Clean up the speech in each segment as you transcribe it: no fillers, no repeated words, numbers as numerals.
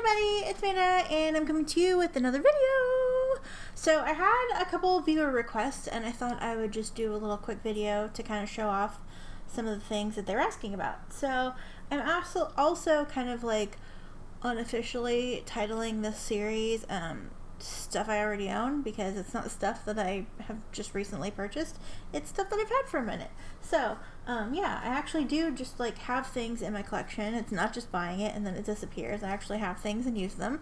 everybody, it's Vanna, and I'm coming to you with another video. So I had a couple of viewer requests, and I thought I would just do a little quick video to kind of show off some of the things that they're asking about. So I'm also kind of like unofficially titling this series stuff I already own, because it's not stuff that I have just recently purchased. It's stuff that I've had for a minute. So yeah, I actually do just like have things in my collection. It's not just buying it and then it disappears. I actually have things and use them.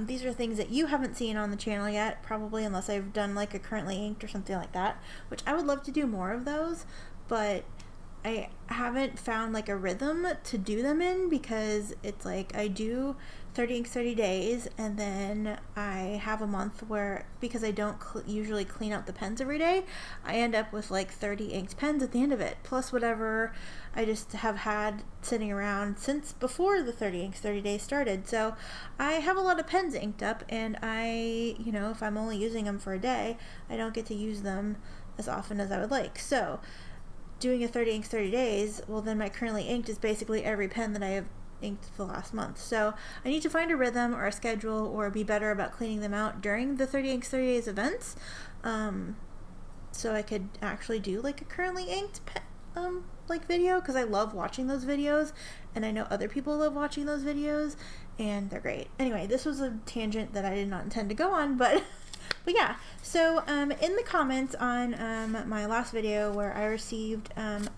These are things that you haven't seen on the channel yet, probably, unless I've done like a currently inked or something like that, which I would love to do more of those, but I haven't found like a rhythm to do them in, because it's like I do 30 inks 30 days, and then I have a month where, because I don't usually clean out the pens every day, I end up with like 30 inked pens at the end of it, plus whatever I just have had sitting around since before the 30 inks 30 days started. So I have a lot of pens inked up, and I, you know, if I'm only using them for a day, I don't get to use them as often as I would like. So doing a 30 inks 30 days, well, then my currently inked is basically every pen that I have inked for the last month. So I need to find a rhythm or a schedule, or be better about cleaning them out during the 30 inks 30 days events, so I could actually do like a currently inked like video, because I love watching those videos, and I know other people love watching those videos, and they're great. Anyway, this was a tangent that I did not intend to go on, but yeah, so in the comments on my last video, where I received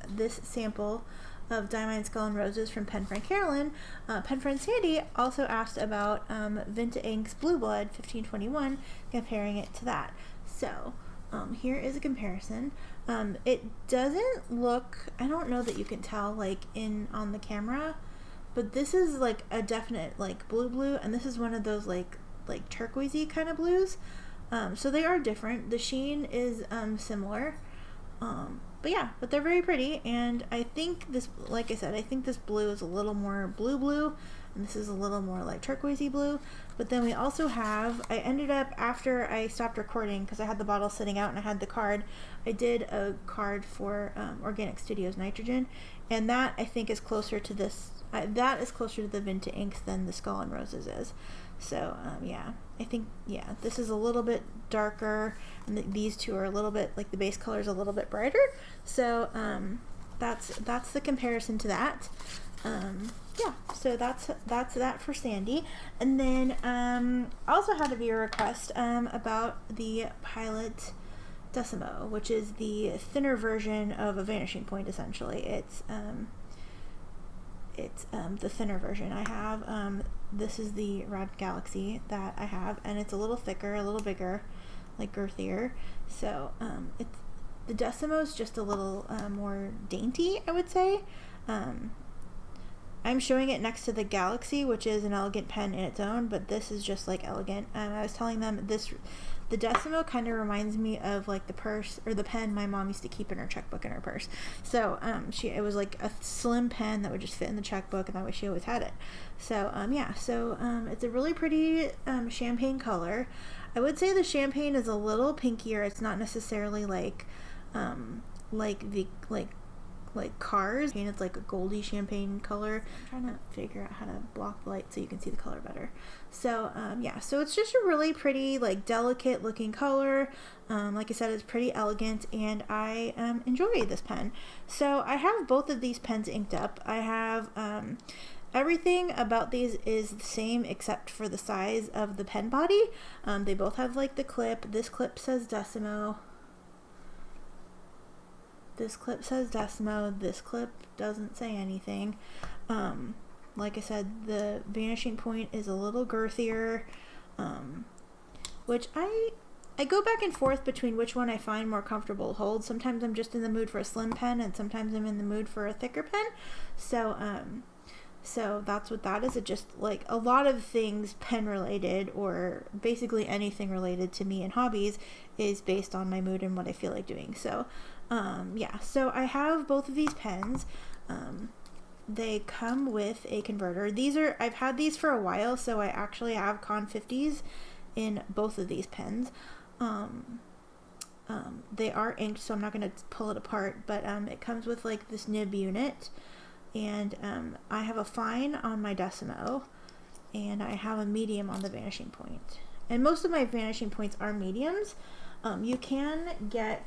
this sample of Diamine Skull Roses from Pen Friend Carolyn, Pen Friend Sandy also asked about Vinta Ink's Blue Blood 1521, comparing it to that. So here is a comparison. It doesn't look, I don't know that you can tell like on the camera, but this is like a definite like blue, and this is one of those like turquoisey kind of blues. So they are different. The sheen is similar, but yeah, but they're very pretty, and I think this, like I said, I think this blue is a little more blue, and this is a little more like turquoisey blue. But then we also have, I ended up, after I stopped recording, because I had the bottle sitting out and I had the card, I did a card for Organic Studios Nitrogen, and that I think is closer to this, that is closer to the Vinta inks than the Skull and Roses is. So yeah, I think, yeah, this is a little bit darker, and these two are a little bit, like the base color is a little bit brighter. So that's the comparison to that. Yeah, so that's that for Sandy. And then also had a viewer request about the Pilot Decimo, which is the thinner version of a Vanishing Point. Essentially, it's the thinner version. I have this is the Rad Galaxy that I have, and it's a little thicker, a little bigger, like girthier. So it's, the Decimo is just a little more dainty, I would say. I'm showing it next to the Galaxy, which is an elegant pen in its own, but this is just like elegant. I was telling them the Decimo kind of reminds me of like the purse or the pen my mom used to keep in her checkbook in her purse. So it was like a slim pen that would just fit in the checkbook, and that way she always had it. So yeah, so it's a really pretty champagne color. I would say the champagne is a little pinkier. It's not necessarily like Cars, and it's like a goldy champagne color. I'm trying to figure out how to block the light so you can see the color better. So yeah, so it's just a really pretty, like, delicate looking color. Like I said, it's pretty elegant, and I enjoy this pen. So I have both of these pens inked up. I have everything about these is the same except for the size of the pen body. They both have like the clip. This clip says Decimo. This clip says Decimo. This clip doesn't say anything. Like I said, the Vanishing Point is a little girthier, which I go back and forth between which one I find more comfortable to hold. Sometimes I'm just in the mood for a slim pen, and sometimes I'm in the mood for a thicker pen. So so that's what that is. It just, like, a lot of things pen related, or basically anything related to me and hobbies, is based on my mood and what I feel like doing. So yeah, so I have both of these pens. They come with a converter. I've had these for a while, so I actually have Con 50s in both of these pens. They are inked, so I'm not going to pull it apart, but it comes with like this nib unit, and I have a fine on my Decimo, and I have a medium on the Vanishing Point. And most of my Vanishing Points are mediums. You can get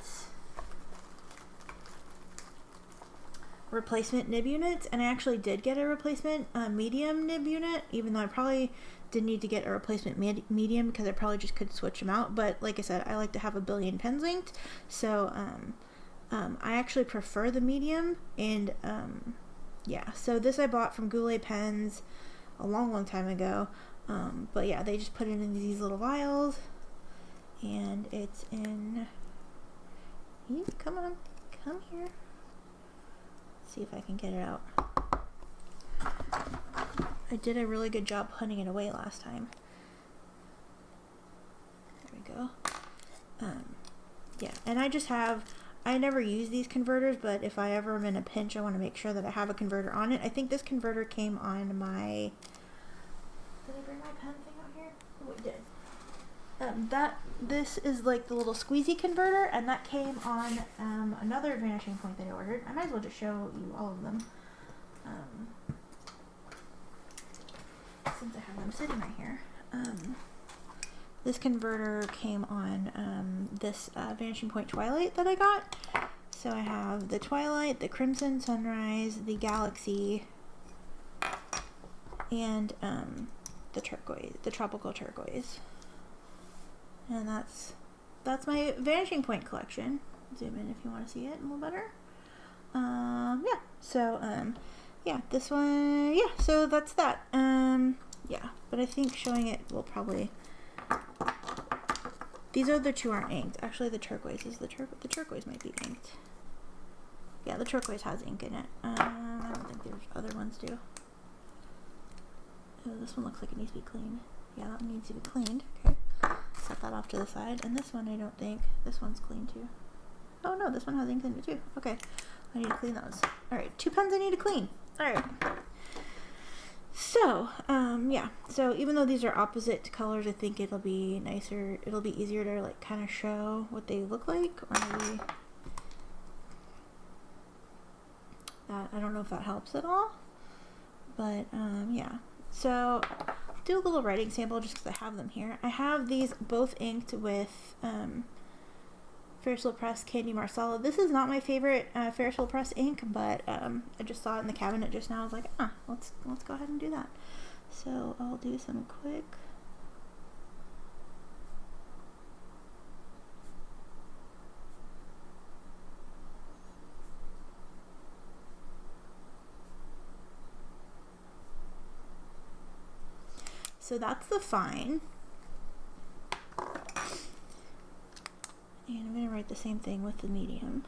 replacement nib units, and I actually did get a replacement medium nib unit, even though I probably didn't need to get a replacement medium because I probably just could switch them out. But like I said, I like to have a billion pens inked, so I actually prefer the medium. And yeah, so this I bought from Goulet Pens a long time ago, but yeah, they just put it in these little vials, and it's in, come on, come here, see if I can get it out. I did a really good job putting it away last time. There we go. Yeah, and I never use these converters, but if I ever am in a pinch, I want to make sure that I have a converter on it. I think this converter came on my, did I bring my pen thing out here? Oh, it did. This is like the little squeezy converter, and that came on another Vanishing Point that I ordered. I might as well just show you all of them, since I have them sitting right here. This converter came on this Vanishing Point Twilight that I got. So I have the Twilight, the Crimson Sunrise, the Galaxy, and the turquoise, the tropical turquoise. And that's my Vanishing Point collection. Zoom in if you want to see it a little better. Yeah. So yeah, this one. Yeah. So that's that. Yeah. But I think showing it will probably. These are the two aren't inked. Actually, the turquoise is the turquoise might be inked. Yeah, the turquoise has ink in it. I don't think there's other ones do. Oh, this one looks like it needs to be cleaned. Yeah, that one needs to be cleaned. Okay. Set that off to the side. And this one, I don't think. This one's clean too. Oh no, this one has ink in it too. Okay. I need to clean those. Alright, 2 pens I need to clean. Alright. So, yeah. So even though these are opposite colors, I think it'll be nicer. It'll be easier to like kind of show what they look like. Or maybe that, I don't know if that helps at all. But, yeah. So, do a little writing sample just because I have them here. I have these both inked with Ferris Wheel Press Candy Marsala. This is not my favorite Ferris Wheel Press ink, but I just saw it in the cabinet just now. I was like, let's go ahead and do that. So I'll do some quick. So that's the fine. And I'm going to write the same thing with the medium.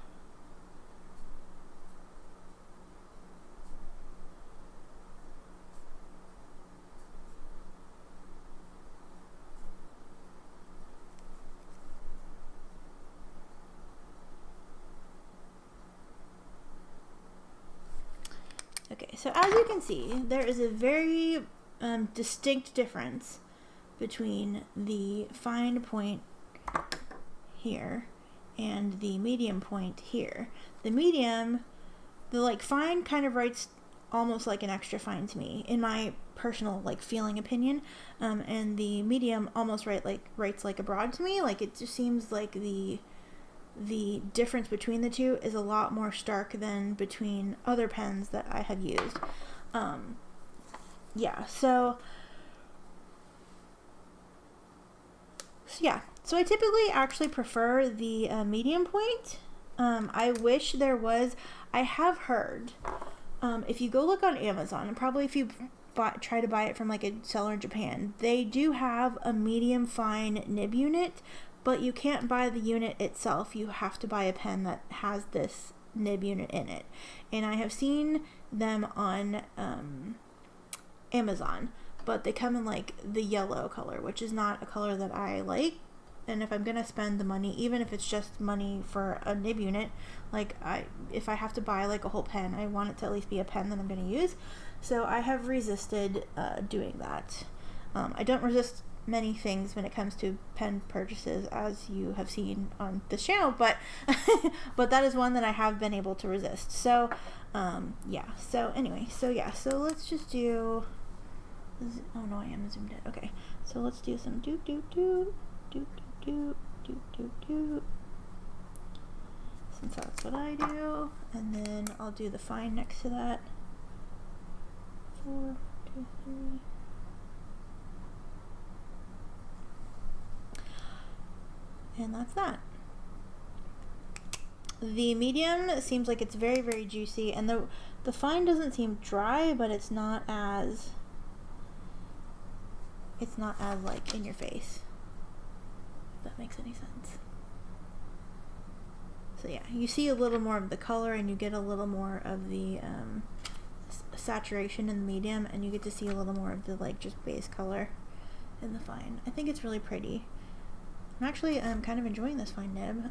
Okay, so as you can see, there is a very distinct difference between the fine point here and the medium point here. The medium, the like fine kind of writes almost like an extra fine to me in my personal like feeling opinion, and the medium almost writes like a broad to me. Like it just seems like the difference between the two is a lot more stark than between other pens that I have used. Yeah, so yeah, so I typically actually prefer the medium point. I wish there was, I have heard, if you go look on Amazon, and probably if you try to buy it from like a seller in Japan, they do have a medium fine nib unit, but you can't buy the unit itself. You have to buy a pen that has this nib unit in it. And I have seen them on Amazon, but they come in like the yellow color, which is not a color that I like. And if I'm gonna spend the money, even if it's just money for a nib unit, like if I have to buy like a whole pen, I want it to at least be a pen that I'm gonna use. So I have resisted doing that. I don't resist many things when it comes to pen purchases, as you have seen on this channel, but but that is one that I have been able to resist. So yeah, so anyway, so yeah, so let's just do Oh no, I am zoomed in. Okay, so let's do some doot doot doot doot doot doot doot doot, since that's what I do, and then I'll do the fine next to that. 4, 2, 3. And that's that. The medium seems like it's very, very juicy, and the fine doesn't seem dry, but it's not as like in your face, if that makes any sense. So yeah, you see a little more of the color, and you get a little more of the saturation in the medium, and you get to see a little more of the like just base color in the fine. I think it's really pretty. I'm actually kind of enjoying this fine nib.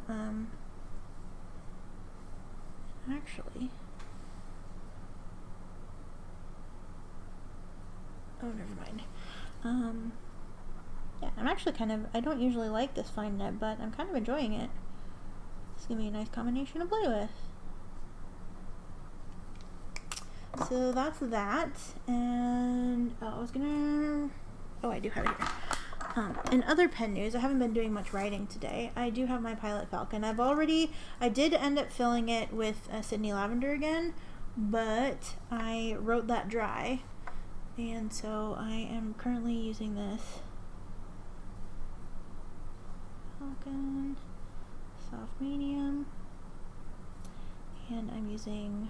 Actually, oh, never mind. Yeah, I'm actually I don't usually like this fine nib, but I'm kind of enjoying it. It's gonna be a nice combination to play with. So that's that, and I do have it here. In other pen news, I haven't been doing much writing today. I do have my Pilot Falcon. I did end up filling it with Sydney Lavender again, but I wrote that dry, and so I am currently using this Falcon soft medium, and I'm using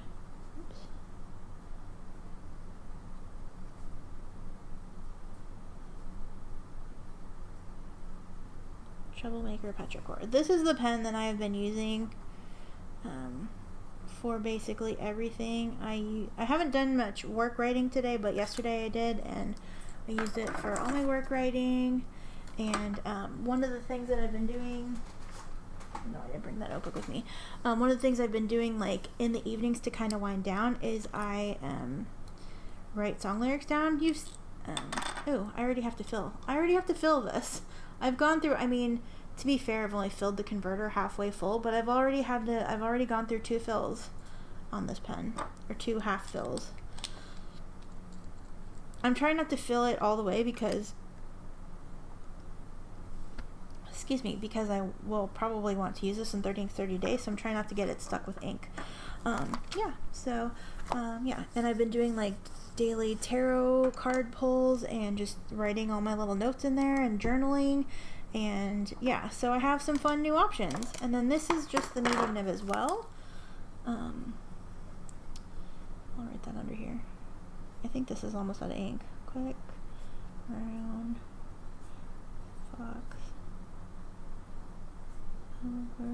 Troublemaker Petrichor. This is the pen that I have been using for basically everything. I haven't done much work writing today, but yesterday I did, and I used it for all my work writing. And one of the things that I've been doing, no, I didn't bring that notebook with me. One of the things I've been doing like in the evenings to kind of wind down is I write song lyrics down. Oh, I already have to fill this. I've gone through, I mean, to be fair, I've only filled the converter halfway full, but I've already gone through 2 fills on this pen, or 2 half fills. I'm trying not to fill it all the way because I will probably want to use this in 30 days, so I'm trying not to get it stuck with ink. Yeah, and I've been doing like daily tarot card pulls and just writing all my little notes in there and journaling, and yeah, so I have some fun new options. And then this is just the medium nib as well. I'll write that under here. I think this is almost out of ink. Quick, round, fox, over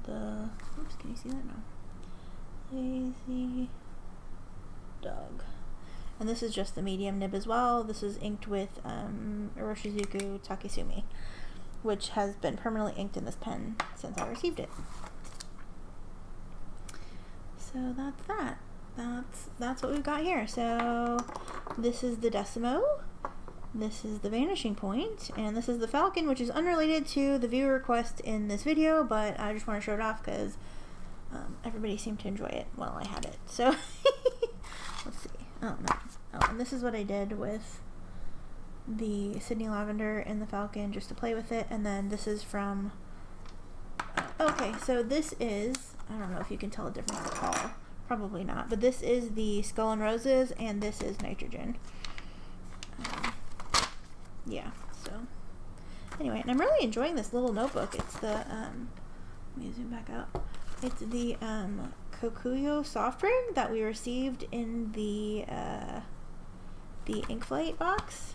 the, oops, can you see that now? Lazy dog. And this is just the medium nib as well. This is inked with Iroshizuku Takesumi, which has been permanently inked in this pen since I received it. So that's that. That's what we've got here. So this is the Decimo, this is the Vanishing Point, and this is the Falcon, which is unrelated to the viewer request in this video, but I just want to show it off because everybody seemed to enjoy it while I had it. So let's see. Oh no. Oh, and this is what I did with the Sydney Lavender and the Falcon, just to play with it. And then this is from okay, so this is, I don't know if you can tell the difference at all. Probably not, but this is the Skull Roses, and this is Nitrogen. Yeah, so anyway, and I'm really enjoying this little notebook. It's the let me zoom back up. It's the Kokuyo soft ring that we received in the ink flight box.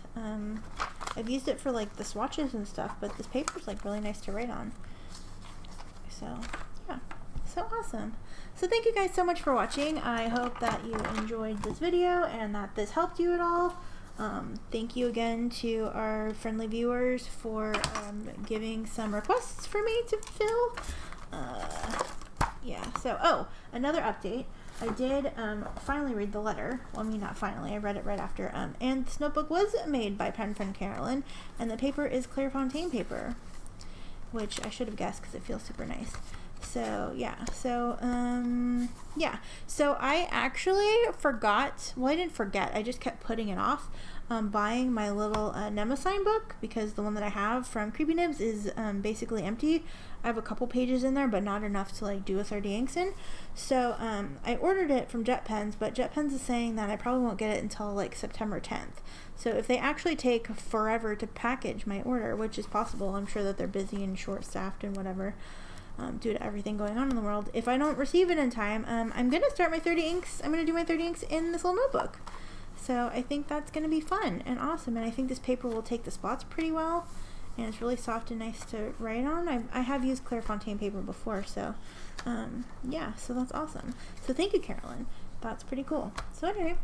I've used it for like the swatches and stuff, but this paper is like really nice to write on. So yeah, so awesome. So thank you guys so much for watching. I hope that you enjoyed this video and that this helped you at all. Thank you again to our friendly viewers for giving some requests for me to fill. Yeah, so, another update. I did finally read the letter. Well, I mean, not finally. I read it right after. And this notebook was made by Pen Friend Carolyn, and the paper is Clairefontaine paper, which I should have guessed because it feels super nice. So, yeah. So, yeah. So, I actually forgot. Well, I didn't forget. I just kept putting it off. buying my little Nemesign book, because the one that I have from Creepy Nibs is basically empty. I have a couple pages in there, but not enough to like do a 30 inks in. So I ordered it from JetPens, but JetPens is saying that I probably won't get it until like September 10th. So if they actually take forever to package my order, which is possible, I'm sure that they're busy and short-staffed and whatever, due to everything going on in the world. If I don't receive it in time, I'm going to start my 30 inks. I'm going to do my 30 inks in this little notebook. So I think that's going to be fun and awesome. And I think this paper will take the spots pretty well. And it's really soft and nice to write on. I have used Clairefontaine paper before. So yeah, so that's awesome. So thank you, Carolyn. That's pretty cool. So anyway,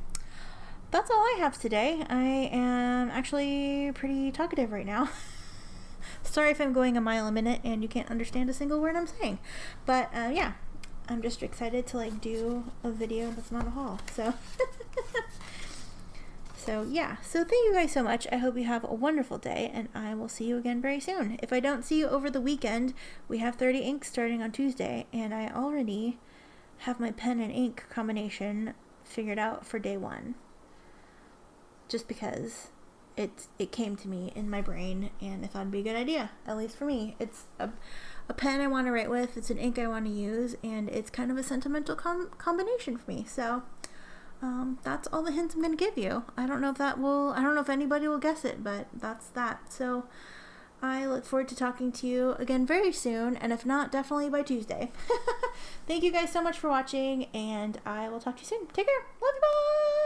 that's all I have today. I am actually pretty talkative right now. Sorry if I'm going a mile a minute and you can't understand a single word I'm saying. But yeah, I'm just excited to like do a video that's not a haul. So so yeah, so thank you guys so much. I hope you have a wonderful day, and I will see you again very soon. If I don't see you over the weekend, we have 30 inks starting on Tuesday, and I already have my pen and ink combination figured out for day one. Just because it came to me in my brain, and I thought it'd be a good idea, at least for me. It's a pen I want to write with, it's an ink I want to use, and it's kind of a sentimental combination for me. So that's all the hints I'm going to give you. I don't know if anybody will guess it, but that's that. So I look forward to talking to you again very soon, and if not, definitely by Tuesday. Thank you guys so much for watching, and I will talk to you soon. Take care. Love you. Bye.